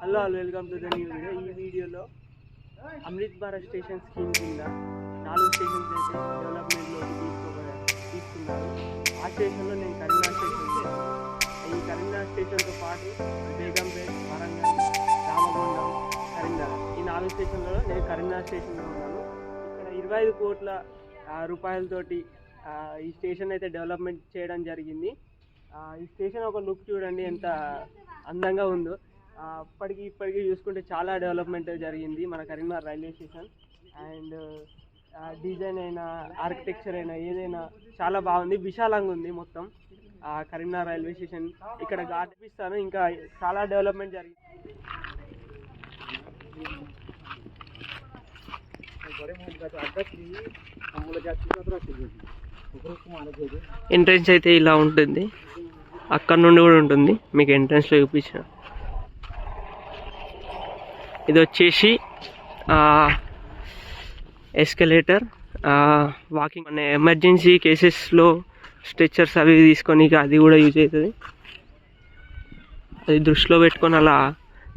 Hello welcome to the new video. ఈ వీడియోలో Amrit Bharat station scheme కింద 4 స్టేషన్స్ అయితే డెవలప్మెంట్లోకి తీసుకున్నారు. ఆ స్టేషన్లో నేను కరీంనగర్ స్టేషన్, ఈ కరీంనగర్ స్టేషన్తో పాటు బేగంపేట్, వరంగల్, రామగుండం, కరీంనగర్, ఈ 4 స్టేషన్లలో నేను కరీంనగర్ స్టేషన్లో ఉన్నాను. ఇక్కడ 25 కోట్ల రూపాయలతోటి ఈ స్టేషన్ అయితే డెవలప్మెంట్ చేయడం జరిగింది. ఈ స్టేషన్ ఒక లుక్ చూడండి ఎంత అందంగా ఉందో. ఇప్పటికీ చూసుకుంటే చాలా డెవలప్మెంట్ జరిగింది మన Karimnagar railway station. And design అయినా, ఆర్కిటెక్చర్ అయినా, ఏదైనా చాలా బాగుంది, విశాలంగా ఉంది మొత్తం కరీంనగర్ రైల్వే స్టేషన్. ఇక్కడ చూపిస్తాను, ఇంకా చాలా డెవలప్మెంట్ జరిగింది. ఎంట్రన్స్ అయితే ఇలా ఉంటుంది, అక్కడ నుండి కూడా ఉంటుంది, మీకు ఎంట్రన్స్లో చూపించిన. ఇది వచ్చేసి ఎస్కలేటర్, వాకింగ్ అనే ఎమర్జెన్సీ కేసెస్లో స్ట్రెచర్స్ అవి తీసుకొని అది కూడా యూజ్ అవుతుంది. అది దృష్టిలో పెట్టుకొని అలా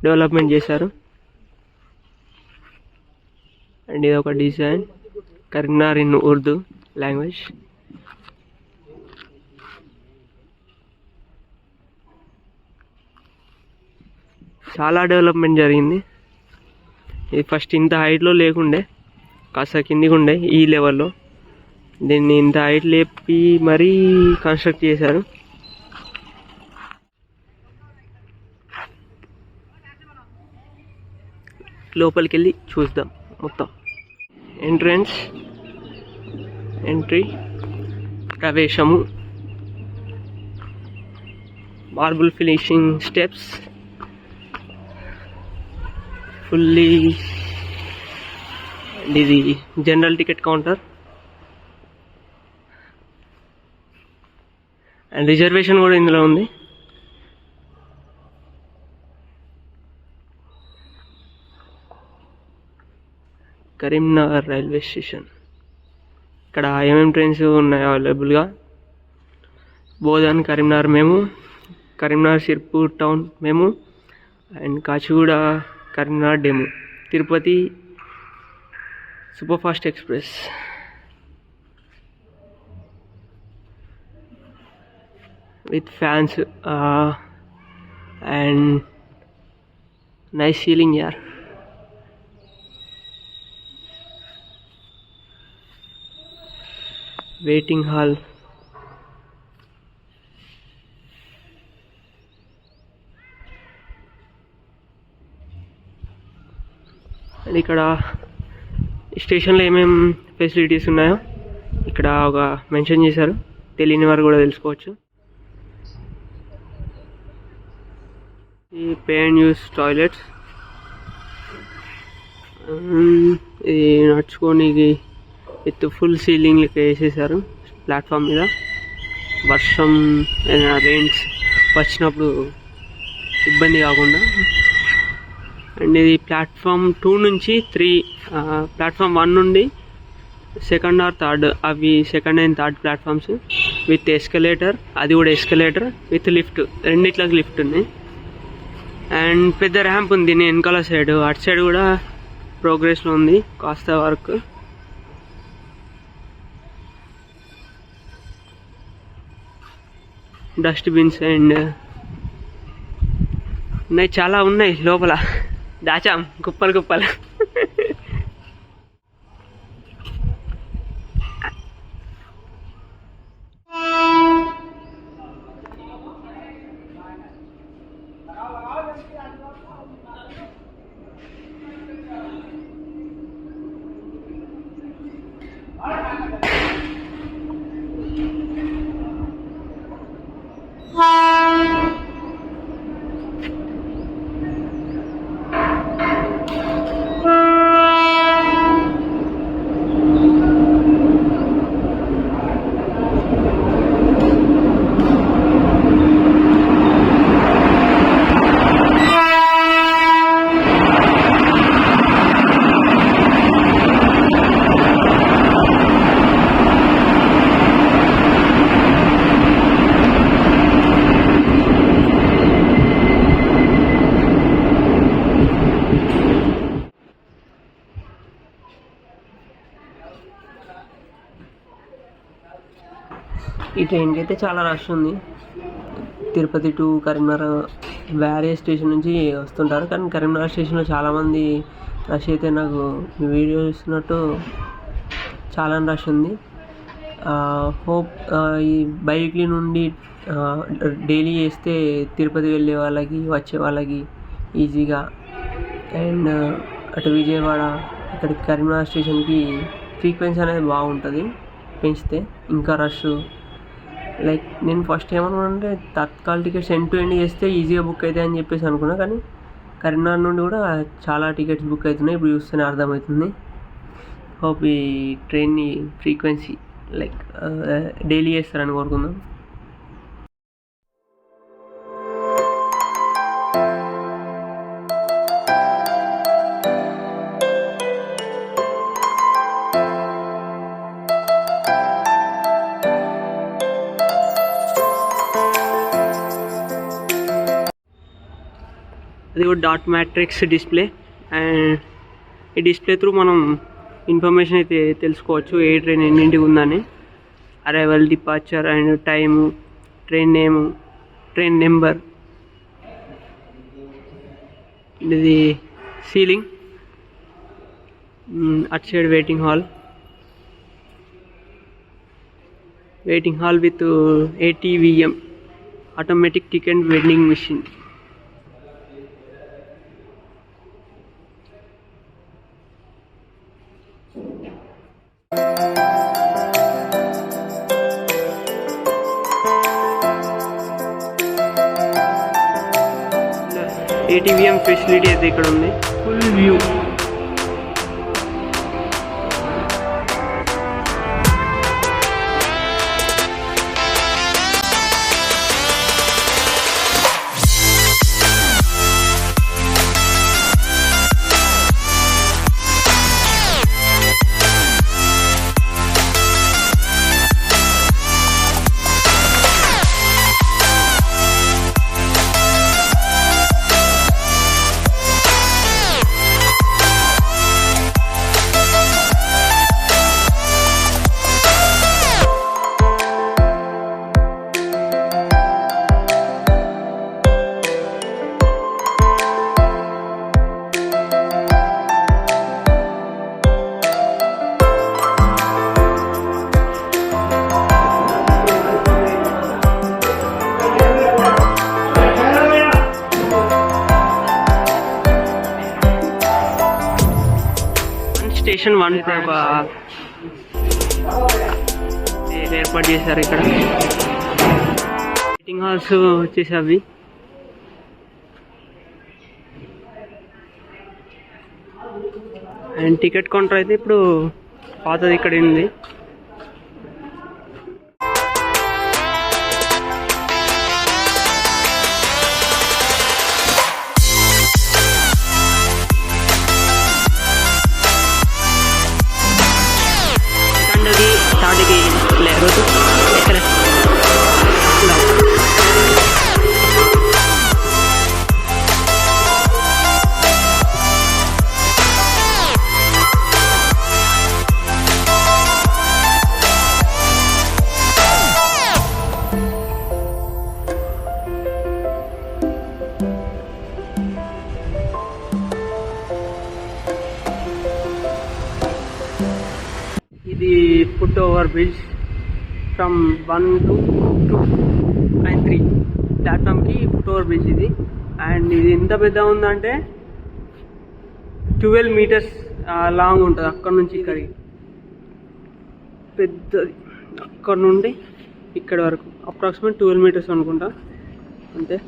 డెవలప్మెంట్ చేశారు. అండ్ ఇది ఒక design, Karimnagar in Urdu language. చాలా డెవలప్మెంట్ జరిగింది. ఇది ఫస్ట్ ఇంత హైట్లో లేకుండే, కాస్త కిందికి ఉండే ఈ లెవెల్లో. దీన్ని ఇంత హైట్ లేపి మరీ కన్స్ట్రక్ట్ చేశారు. లోపలికి వెళ్ళి చూద్దాం మొత్తం. ఎంట్రీ, ప్రవేశము, మార్బుల్ ఫినిషింగ్ స్టెప్స్, ఫుల్లీ. ఇది general ticket counter and reservation కూడా ఇందులో ఉంది. Karimnagar railway station. ఇక్కడ ఏమేమి ట్రైన్స్ ఉన్నాయి అవైలబుల్గా: Bodhan Karimnagar MEMU, Karimnagar Sirpur town MEMU, and Kacheguda Karimnagar DEMU, Tirupati super fast express. With fans and nice ceiling యార్. వెయిటింగ్ హాల్, అండ్ ఇక్కడ స్టేషన్లో ఏమేమి ఫెసిలిటీస్ ఉన్నాయో ఇక్కడ ఒక మెన్షన్ చేశారు, తెలియని వారు కూడా తెలుసుకోవచ్చు. ఈ పే అండ్ యూస్ టాయిలెట్స్, ఇది నడుచుకోనికి విత్ ఫుల్ సీలింగ్ లెక్క వేసేసారు ప్లాట్ఫామ్ మీద. వర్షం ఏదైనా రెయిన్స్ వచ్చినప్పుడు ఇబ్బంది కాకుండా. అండ్ ఇది ప్లాట్ఫామ్ 2 నుంచి 3, ప్లాట్ఫామ్ 1 నుండి సెకండ్ ఆర్ థర్డ్, అవి second and third platforms with escalator. అది కూడా ఎస్కలేటర్ విత్ లిఫ్ట్, రెండిట్లకి లిఫ్ట్ ఉన్నాయి. అండ్ పెద్ద ర్యాంప్ ఉంది నేను వెనకాల సైడ్, అటు సైడ్ కూడా ప్రోగ్రెస్లో ఉంది కాస్త వర్క్. డస్ట్బిన్స్ అండ్ ఉన్నాయి, చాలా ఉన్నాయి లోపల, దాచాం కుప్పలు. ఈ ట్రైన్కి అయితే చాలా రష్ ఉంది. తిరుపతి టు కరీంనగర్ వేరే స్టేషన్ నుంచి వస్తుంటారు, కానీ కరీంనగర్ స్టేషన్లో చాలామంది రష్ అయితే నాకు వీడియో చూస్తున్నట్టు చాలా రష్ ఉంది. హోప్ ఈ బైక్లీ నుండి డైలీ చేస్తే తిరుపతి వెళ్ళే వాళ్ళకి వచ్చే వాళ్ళకి ఈజీగా, అండ్ అటు విజయవాడ ఇక్కడికి కరీంనగర్ స్టేషన్కి ఫ్రీక్వెన్సీ అనేది బాగుంటుంది. పెంచితే ఇంకా రష్. లైక్ నేను ఫస్ట్ ఏమనుకున్నానంటే Tatkal tickets end to end చేస్తే ఈజీగా బుక్ అవుతాయి అని చెప్పేసి అనుకున్నా, కానీ కరీంనగర్ నుండి కూడా చాలా టికెట్స్ బుక్ అవుతున్నాయి. ఇప్పుడు చూస్తేనే అర్థమవుతుంది. హోప్ ఈ ట్రైన్ని ఫ్రీక్వెన్సీ లైక్ డైలీ చేస్తారని కోరుకుందాం. అది కూడా డాట్ మ్యాట్రిక్స్ డిస్ప్లే, అండ్ ఈ డిస్ప్లే త్రూ మనం ఇన్ఫర్మేషన్ అయితే తెలుసుకోవచ్చు ఏ ట్రైన్ ఎన్నింటికి ఉందని. Arrival, departure and time, train name, train number. ఇది ceiling, at side waiting hall with ATVM automatic ticket vending machine. ATVM facility అయితే ఇక్కడ ఉంది. Full view. స్టేషన్ 1 ఏర్పాటు చేశారు. ఇక్కడ వెయిటింగ్ హాల్స్ వచ్చేసి అవి. అండ్ టికెట్ కౌంటర్ అయితే ఇప్పుడు పాతది ఇక్కడ ఉంది. ఇది foot over bridge from 1 to 2 and 3 ప్లాట్ఫామ్కి ఫుట్ ఓవర్ బ్రిడ్జ్ ఇది. అండ్ ఇది ఎంత పెద్ద ఉందంటే 12 meters లాంగ్ ఉంటుంది. అక్కడ నుంచి ఇక్కడికి పెద్దది, అక్కడ నుండి ఇక్కడ వరకు అప్రాక్సిమేట్ 12 meters అనుకుంటా అంతే.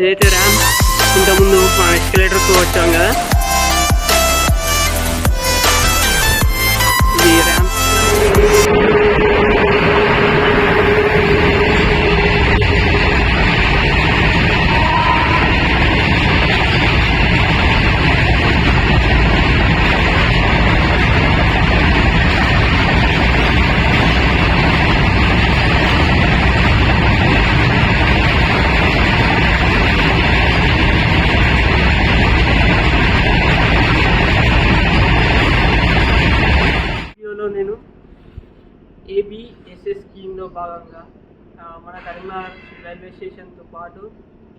ఇదైతే ర్యాంప్. ఇంతకుముందు మా ఎస్కలేటర్తో వచ్చాం కదా, ఇది ర్యాంప్. నేను భాగంగా మన కరీంనగర్ రైల్వే స్టేషన్తో పాటు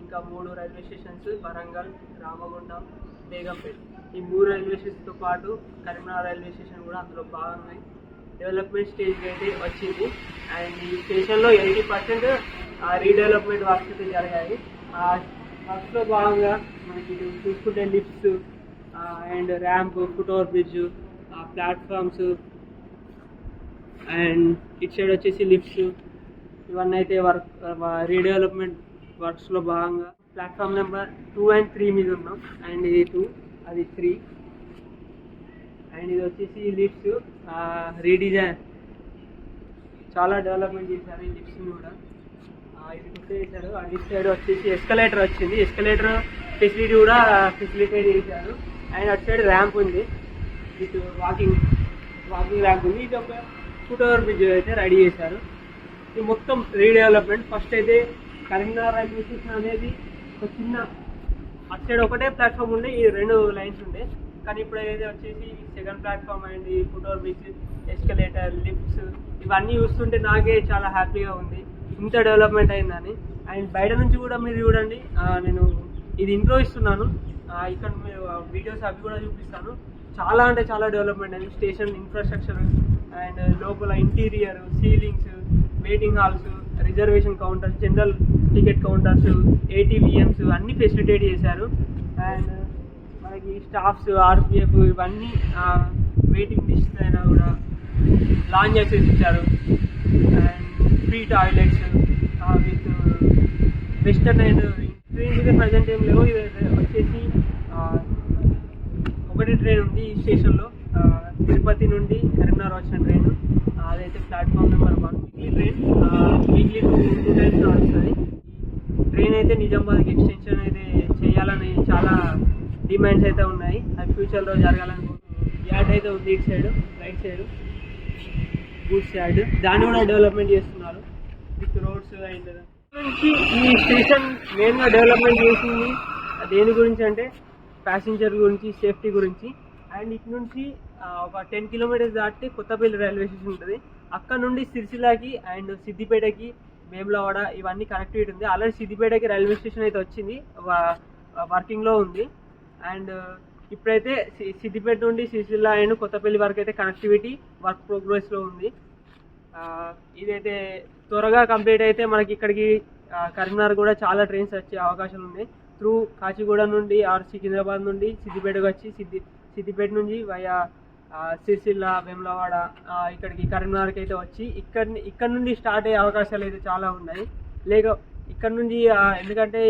ఇంకా 3 రైల్వే స్టేషన్స్ వరంగల్, రామగుండం, బేగంపేట ఈ 3 రైల్వే స్టేషన్స్తో పాటు కరీంనగర్ రైల్వే స్టేషన్ కూడా అందులో భాగంగా డెవలప్మెంట్ స్టేజ్కి అయితే వచ్చింది. అండ్ ఈ స్టేషన్లో 80% రీడెవలప్మెంట్ వర్క్స్ అయితే జరిగాయి. ఆ వర్క్స్లో భాగంగా మనకి ఇటు చూసుకుంటే lifts and ramp, foot over bridge, platforms and ఇటు సైడ్ వచ్చేసి లిఫ్ట్స్ ఇవన్నీ అయితే రీడెవలప్మెంట్ వర్క్స్లో భాగంగా ప్లాట్ఫామ్ నెంబర్ 2 and 3 మీద ఉన్నాం. అండ్ ఇది 2, అది 3. అండ్ ఇది వచ్చేసి లిఫ్ట్స్ రీడిజైన్, చాలా డెవలప్మెంట్ చేశారు ఈ లిఫ్ట్స్ని కూడా. ఇది గుర్తు చేశారు. అండ్ ఇటు సైడ్ వచ్చేసి ఎస్కలేటర్ వచ్చింది. ఎస్కలేటర్ ఫెసిలిటీ కూడా ఫెసిలిటేట్ చేశారు. అండ్ అటు సైడ్ ర్యాంప్ ఉంది, ఇటు వాకింగ్ ర్యాంప్ ఉంది. ఇది ఒక ఫుట్ ఓవర్ బ్రిడ్జ్ అయితే రెడీ చేశారు. ఇది మొత్తం రీడెవలప్మెంట్. ఫస్ట్ అయితే కరీంనగర్ రైల్వే స్టేషన్ అనేది ఒక చిన్న అటు సైడ్ ఒకటే ప్లాట్ఫామ్ ఉండే, ఈ 2 లైన్స్ ఉండే. కానీ ఇప్పుడు ఏదైతే వచ్చేసి సెకండ్ ప్లాట్ఫామ్ అండ్ ఈ foot over bridge, escalator, lifts ఇవన్నీ చూస్తుంటే నాకే చాలా హ్యాపీగా ఉంది ఇంత డెవలప్మెంట్ అయిందని. అండ్ బయట నుంచి కూడా మీరు చూడండి, నేను ఇది ఇంట్రో ఇస్తున్నాను, ఇక్కడ మీరు వీడియోస్ అవి కూడా చూపిస్తాను. చాలా అంటే చాలా డెవలప్మెంట్ అయింది స్టేషన్ ఇన్ఫ్రాస్ట్రక్చర్. అండ్ లోపల interior, ceilings, waiting halls, reservation counters, general ticket counters, ATVMs అన్నీ ఫెసిలిటేట్ చేశారు. అండ్ మనకి స్టాఫ్స్, RPF ఇవన్నీ వెయిటింగ్ లిస్ట్ అయినా కూడా లాంజ్ యాక్సెస్ ఇచ్చారు. And free toilets with western and trains అయితే ప్రజెంట్ ఏం లేవు. ఇది వచ్చేసి ఒకటి ట్రైన్ ఉంది ఈ స్టేషన్లో, తిరుపతి నుండి కరీంనగర్ వచ్చిన ట్రైన్. అదైతే ప్లాట్ఫామ్ నెంబర్ 1. ఈ ట్రైన్ వీక్లీ 2 times నడుస్తుంది. ట్రైన్ అయితే నిజామాబాద్కి ఎక్స్టెన్షన్ అయితే చేయాలని చాలా డిమాండ్స్ అయితే ఉన్నాయి. అది ఫ్యూచర్లో జరగాలని. యార్డ్ అయితే ఉంది ఇటు side, right side goods yard, దాన్ని కూడా డెవలప్మెంట్ చేస్తున్నారు విత్ రోడ్స్. అండ్ నుంచి ఈ స్టేషన్ మెయిన్గా డెవలప్మెంట్ చేసింది దేని గురించి అంటే ప్యాసింజర్ గురించి, సేఫ్టీ గురించి. అండ్ ఇటు నుంచి ఒక 10 kilometers దాటి కొత్తపల్లి రైల్వే స్టేషన్ ఉంటుంది. అక్కడ నుండి సిరిసిల్లకి అండ్ సిద్దిపేటకి, వేములవాడ ఇవన్నీ కనెక్టివిటీ ఉంది. ఆల్రెడీ సిద్దిపేటకి రైల్వే స్టేషన్ అయితే వచ్చింది, వర్కింగ్లో ఉంది. అండ్ ఇప్పుడైతే సిద్దిపేట నుండి సిరిసిల్ల అండ్ కొత్తపల్లి వరకు అయితే కనెక్టివిటీ వర్క్ ప్రోగ్రెస్లో ఉంది. ఇదైతే త్వరగా కంప్లీట్ అయితే మనకి ఇక్కడికి కరీంనగర్ కూడా చాలా ట్రైన్స్ వచ్చే అవకాశాలు ఉన్నాయి. త్రూ కాచిగూడ నుండి ఆర్ సికింద్రాబాద్ నుండి సిద్దిపేటకు వచ్చి సిద్దిపేట నుంచి వయా సిరిసిల్ల, వేములవాడ ఇక్కడికి కరీంనగర్కి అయితే వచ్చి ఇక్కడ నుండి స్టార్ట్ అయ్యే అవకాశాలు అయితే చాలా ఉన్నాయి. ఇక్కడ నుంచి ఎందుకంటే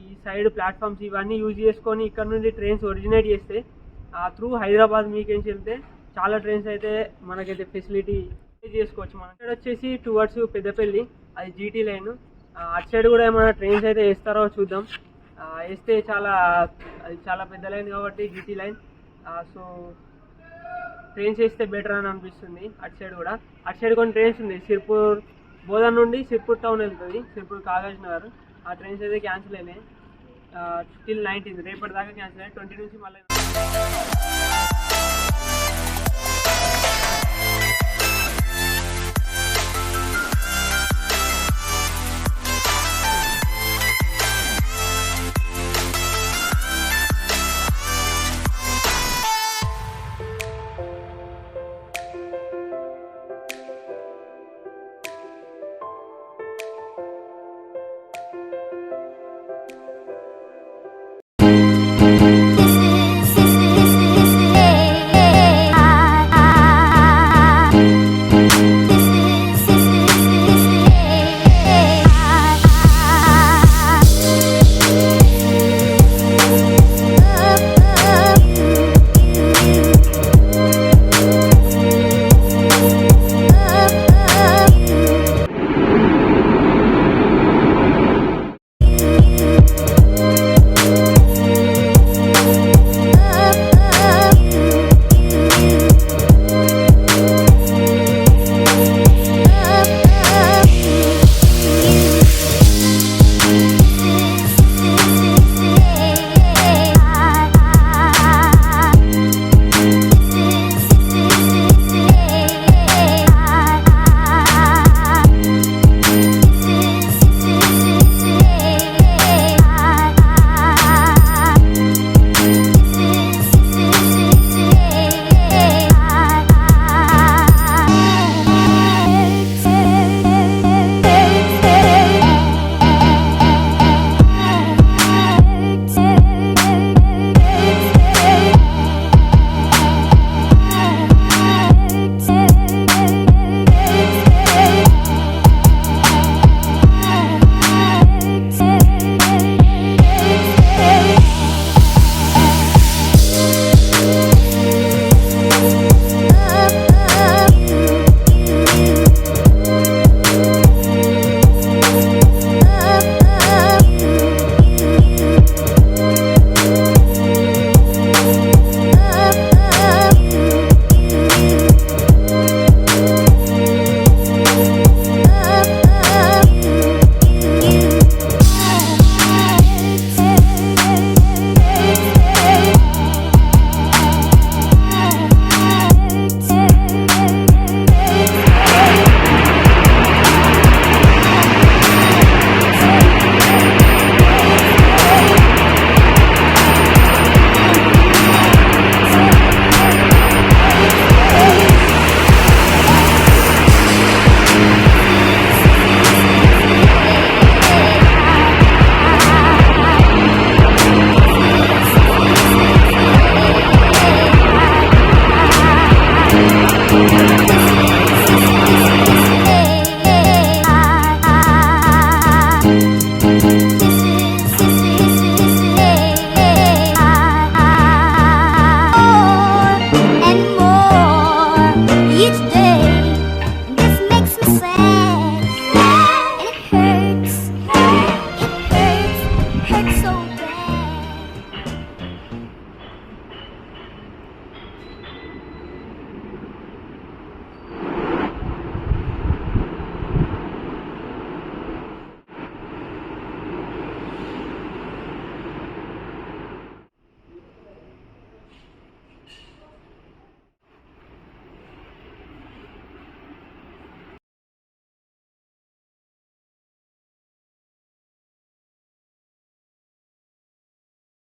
ఈ సైడ్ ప్లాట్ఫామ్స్ ఇవన్నీ యూజ్ చేసుకొని ఇక్కడ నుండి ట్రైన్స్ ఒరిజినేట్ చేస్తే త్రూ హైదరాబాద్ మీకేంచి వెళ్తే చాలా ట్రైన్స్ అయితే మనకైతే ఫెసిలిటీ చేసుకోవచ్చు. మన సైడ్ వచ్చేసి టువర్డ్స్ పెద్దపల్లి, అది GT లైన్. అటు సైడ్ కూడా ఏమైనా ట్రైన్స్ అయితే వేస్తారో చూద్దాం. వేస్తే అది చాలా పెద్ద లైన్ కాబట్టి GT లైన్. సో ట్రైన్స్ వేస్తే బెటర్ అని అనిపిస్తుంది. అటు సైడ్ కొన్ని ట్రైన్స్ ఉంది. సిర్పూర్, బోధన్ నుండి సిర్పూర్ టౌన్ వెళ్తుంది, సిర్పూర్ కాగజ్ నగర్. ఆ ట్రైన్స్ అయితే క్యాన్సిల్ అయినాయి till 19th, రేపటి దాకా క్యాన్సిల్ అయ్యాయి. 20 నుంచి మళ్ళీ